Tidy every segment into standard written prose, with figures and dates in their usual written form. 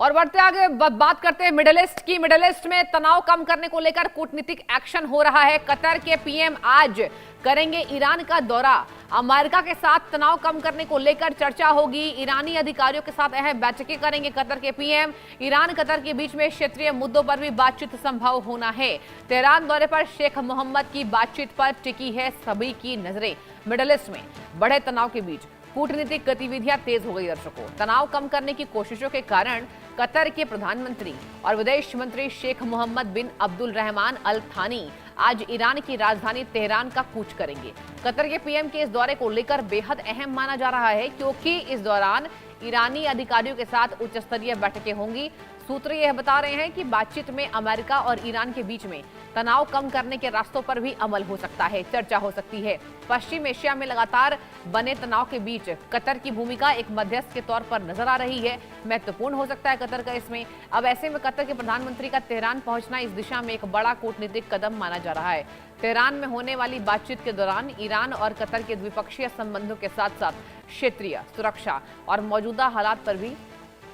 और बढ़ते आगे बात करते हैं मिडिल ईस्ट की। मिडिल ईस्ट में तनाव कम करने को लेकर कूटनीतिक एक्शन हो रहा है। कतर के पीएम आज करेंगे ईरान का दौरा। अमेरिका के साथ तनाव कम करने को लेकर चर्चा होगी। ईरानी अधिकारियों के साथ अहम बैठकें करेंगे कतर के पीएम। ईरान कतर के बीच में क्षेत्रीय मुद्दों पर भी बातचीत संभव होना है। तेहरान दौरे पर शेख मोहम्मद की बातचीत पर टिकी है सभी की नजरें। मिडिल ईस्ट में बढ़े तनाव के बीच कूटनीतिक गतिविधियां तेज हो गई। दर्शकों, तनाव कम करने की कोशिशों के कारण कतर के प्रधानमंत्री और विदेश मंत्री शेख मोहम्मद बिन अब्दुल रहमान अल थानी आज ईरान की राजधानी तेहरान का कूच करेंगे। कतर के पीएम के इस दौरे को लेकर बेहद अहम माना जा रहा है, क्योंकि इस दौरान ईरानी अधिकारियों के साथ उच्च स्तरीय बैठकें होंगी। सूत्र यह बता रहे हैं कि बातचीत में अमेरिका और ईरान के बीच में तनाव कम करने के रास्तों पर भी अमल हो सकता है, चर्चा हो सकती है। पश्चिम एशिया में लगातार बने तनाव के बीच कतर की भूमिका एक मध्यस्थ के तौर पर नजर आ रही है। महत्वपूर्ण हो सकता है कतर का इसमें। अब ऐसे में कतर के प्रधानमंत्री का तेहरान पहुंचना इस दिशा में एक बड़ा कूटनीतिक कदम माना जा रहा है। तेहरान में होने वाली बातचीत के दौरान ईरान और कतर के द्विपक्षीय संबंधों के साथ साथ क्षेत्रीय सुरक्षा और मौजूदा हालात पर भी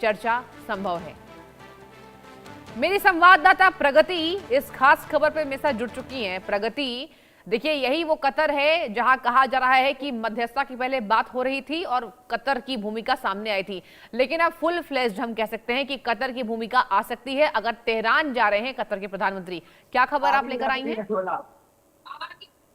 चर्चा संभव है। मेरी संवाददाता प्रगति इस खास खबर पे मेरे साथ जुड़ चुकी हैं। प्रगति, देखिए, यही वो कतर है जहां कहा जा रहा है कि मध्यस्थता की पहले बात हो रही थी और कतर की भूमिका सामने आई थी, लेकिन अब फुल फ्लेज्ड हम कह सकते हैं कि कतर की भूमिका आ सकती है अगर तेहरान जा रहे हैं कतर के प्रधानमंत्री। क्या खबर आप लेकर आई हैं?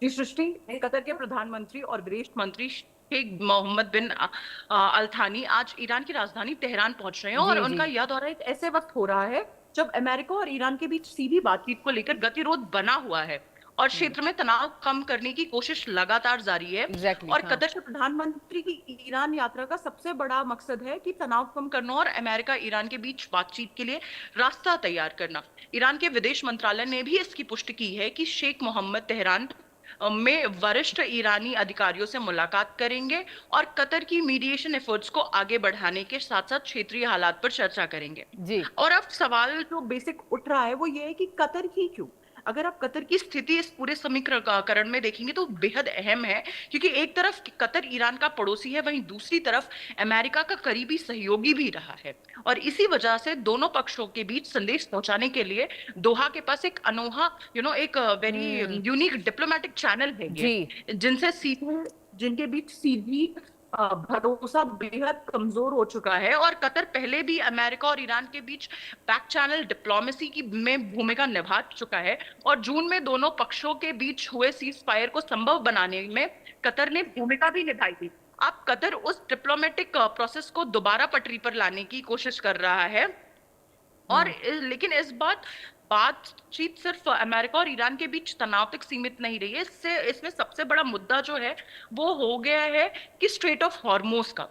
जी सृष्टि, कतर के प्रधानमंत्री और विदेश मंत्री शेख मोहम्मद बिन अल थानी आज ईरान की राजधानी तेहरान पहुंच रहे हैं और उनका यह दौरा एक ऐसे वक्त हो रहा है जब अमेरिका और ईरान के बीच सीधी बातचीत को लेकर गतिरोध बना हुआ है और क्षेत्र में तनाव कम करने की कोशिश लगातार जारी है। और कतर के प्रधानमंत्री की ईरान यात्रा का सबसे बड़ा मकसद है कि तनाव कम करना और अमेरिका ईरान के बीच बातचीत के लिए रास्ता तैयार करना। ईरान के विदेश मंत्रालय ने भी इसकी पुष्टि की है कि शेख मोहम्मद तेहरान में वरिष्ठ ईरानी अधिकारियों से मुलाकात करेंगे और कतर की मीडिएशन एफर्ट्स को आगे बढ़ाने के साथ साथ क्षेत्रीय हालात पर चर्चा करेंगे जी। और अब सवाल जो बेसिक उठ रहा है वो ये है कि कतर ही क्यों? अगर आप कतर की स्थिति इस पूरे समीकरण में देखेंगे तो बेहद अहम है, क्योंकि एक तरफ कतर ईरान का पड़ोसी है, वहीं दूसरी तरफ अमेरिका का करीबी सहयोगी भी रहा है। और इसी वजह से दोनों पक्षों के बीच संदेश पहुंचाने के लिए दोहा के पास एक अनोखा एक वेरी यूनिक डिप्लोमेटिक चैनल है ये, जिनके बीच सीधी भरोसा बेहद कमजोर हो चुका है। और कतर पहले भी अमेरिका और ईरान के बीच बैक चैनल डिप्लोमेसी की में भूमिका निभा चुका है और जून में दोनों पक्षों के बीच हुए सीज फायर को संभव बनाने में कतर ने भूमिका भी निभाई थी। अब कतर उस डिप्लोमेटिक प्रोसेस को दोबारा पटरी पर लाने की कोशिश कर रहा है। और लेकिन इस बातचीत सिर्फ अमेरिका और ईरान के बीच तनाव तक सीमित नहीं रही है। इसमें सबसे बड़ा मुद्दा जो है वो हो गया है कि स्ट्रेट ऑफ हॉर्मोज का।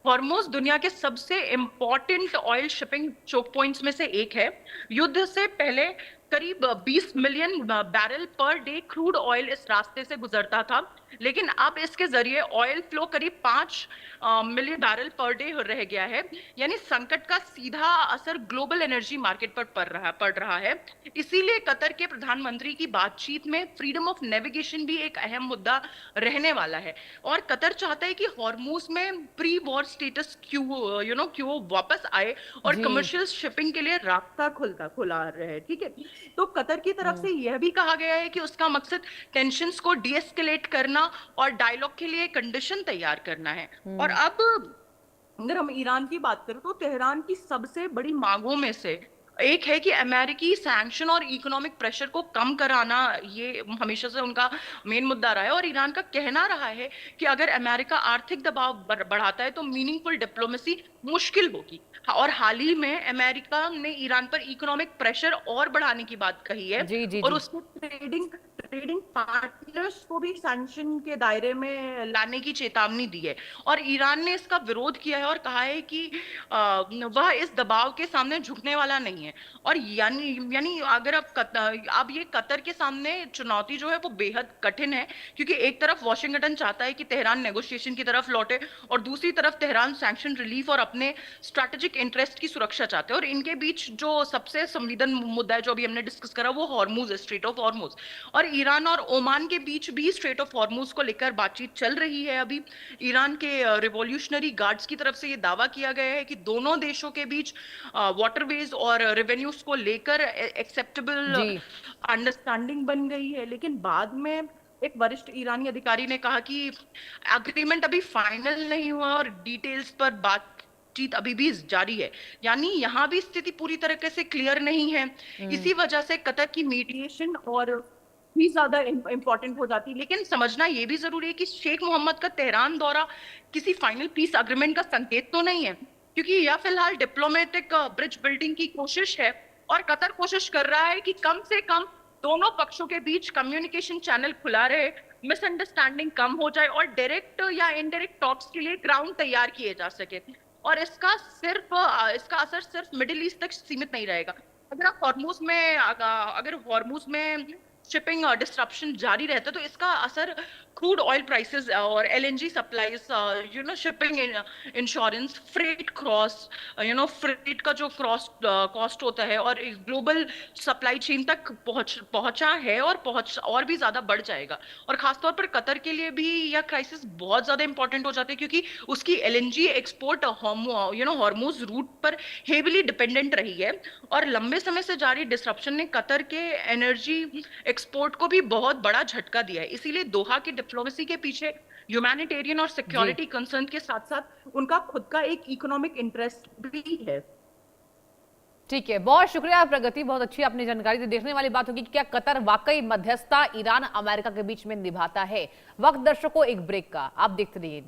हॉर्मोज दुनिया के सबसे important oil shipping choke points में से एक है। युद्ध से पहले करीब 20 million barrel per day crude oil इस रास्ते से गुजरता था, लेकिन अब इसके जरिए ऑयल फ्लो करीब 5 मिलियन बैरल पर डे रह गया है। यानी संकट का सीधा असर ग्लोबल एनर्जी मार्केट पर पड़ रहा है। इसीलिए कतर के प्रधानमंत्री की बातचीत में फ्रीडम ऑफ नेविगेशन भी एक अहम मुद्दा रहने वाला है। और कतर चाहता है कि हॉर्मूज में प्री वॉर स्टेटस क्यों वापस आए और कमर्शियल शिपिंग के लिए रास्ता खुला रहे। ठीक है, तो कतर की तरफ से यह भी कहा गया है कि उसका मकसद टेंशन्स को डीएस्केलेट करना और डायलॉग के लिए कंडीशन तैयार करना है। और अब अगर हम ईरान की बात करें तो तेहरान की सबसे बड़ी मांगों में से एक है कि अमेरिकी सैंक्शन और इकोनॉमिक प्रेशर को कम कराना, ये हमेशा से उनका मेन मुद्दा रहा है। और ईरान का कहना रहा है कि अगर अमेरिका आर्थिक दबाव बढ़ाता है तो मीनिंगफुल डिप्लोमेसी मुश्किल होगी। और हाल ही में अमेरिका ने ईरान पर इकोनॉमिक प्रेशर और बढ़ाने की बात कही है और उसने ट्रेडिंग पार्टनर्स को भी सैंक्शन के दायरे में लाने की चेतावनी दी है। और ईरान ने इसका विरोध किया है और कहा है कि वह इस दबाव के सामने झुकने वाला नहीं है। और यानी अगर अब ये कतर के सामने चुनौती जो है वो बेहद कठिन है, क्योंकि एक तरफ वॉशिंगटन चाहता है कि तेहरान नेगोशिएशन की तरफ लौटे और दूसरी तरफ तेहरान सैंक्शन रिलीफ और अपने स्ट्रैटेजिक इंटरेस्ट की सुरक्षा चाहते हैं। और इनके बीच जो सबसे संवेदन मुद्दा है जो अभी हमने डिस्कस करा वो हॉर्मूज, स्ट्रेट ऑफ हॉर्मूज। और ईरान और ओमान के बीच भी स्ट्रेट ऑफ हॉर्मुज को लेकर बातचीत चल रही है। अभी ईरान के रिवॉल्यूशनरी गार्ड्स की तरफ से ये दावा किया गया है कि दोनों देशों के बीच वाटरवेज और रेवेन्यूज को लेकर एक्सेप्टेबल जी अंडरस्टैंडिंग बन गई है। लेकिन बाद में एक वरिष्ठ ईरानी अधिकारी ने कहा कि एग्रीमेंट अभी फाइनल नहीं हुआ और डिटेल्स पर बातचीत अभी भी जारी है। यानी यहाँ भी स्थिति पूरी तरीके से क्लियर नहीं है। इसी वजह से कतर की मीडिएशन और भी ज्यादा इंपॉर्टेंट हो जाती है। लेकिन समझना ये भी जरूरी है कि शेख मोहम्मद का तेहरान दौरा किसी फाइनल पीस अग्रीमेंट का संकेत तो नहीं है, क्योंकि यह फिलहाल डिप्लोमेटिक ब्रिज बिल्डिंग की कोशिश है और कतर कोशिश कर रहा है कि कम से कम दोनों पक्षों के बीच कम्युनिकेशन चैनल खुला रहे, मिसअंडरस्टैंडिंग कम हो जाए और डायरेक्ट या इनडायरेक्ट टॉक्स के लिए ग्राउंड तैयार किए जा सके। और इसका असर सिर्फ मिडिल ईस्ट तक सीमित नहीं रहेगा। अगर हॉर्मुज में शिपिंग डिस्ट्रप्शन जारी रहता है तो इसका असर क्रूड ऑयल प्राइसेस और LNG supplies, shipping insurance, freight का जो कॉस्ट होता है और ग्लोबल सप्लाई चेन तक पहुंचा है और भी ज्यादा बढ़ जाएगा। और खासतौर पर कतर के लिए भी यह क्राइसिस बहुत ज्यादा इंपॉर्टेंट हो जाता है, क्योंकि उसकी एलएनजी एक्सपोर्ट हॉर्मुज रूट पर हेवीली डिपेंडेंट रही है और लंबे समय से जारी डिसरप्शन ने कतर के एनर्जी एक्सपोर्ट को भी बहुत बड़ा झटका दिया है। इसीलिए दोहा की डिप्लोमेसी के पीछे ह्यूमैनिटेरियन और सिक्योरिटी कंसर्न के साथ साथ उनका खुद का एक इकोनॉमिक इंटरेस्ट भी है। ठीक है, बहुत शुक्रिया प्रगति, बहुत अच्छी आपने जानकारी दी। देखने वाली बात होगी कि क्या कतर वाकई मध्यस्थता ईरान अमेरिका के बीच में निभाता है। वक्त दर्शकों एक ब्रेक का, आप देखते रहिए।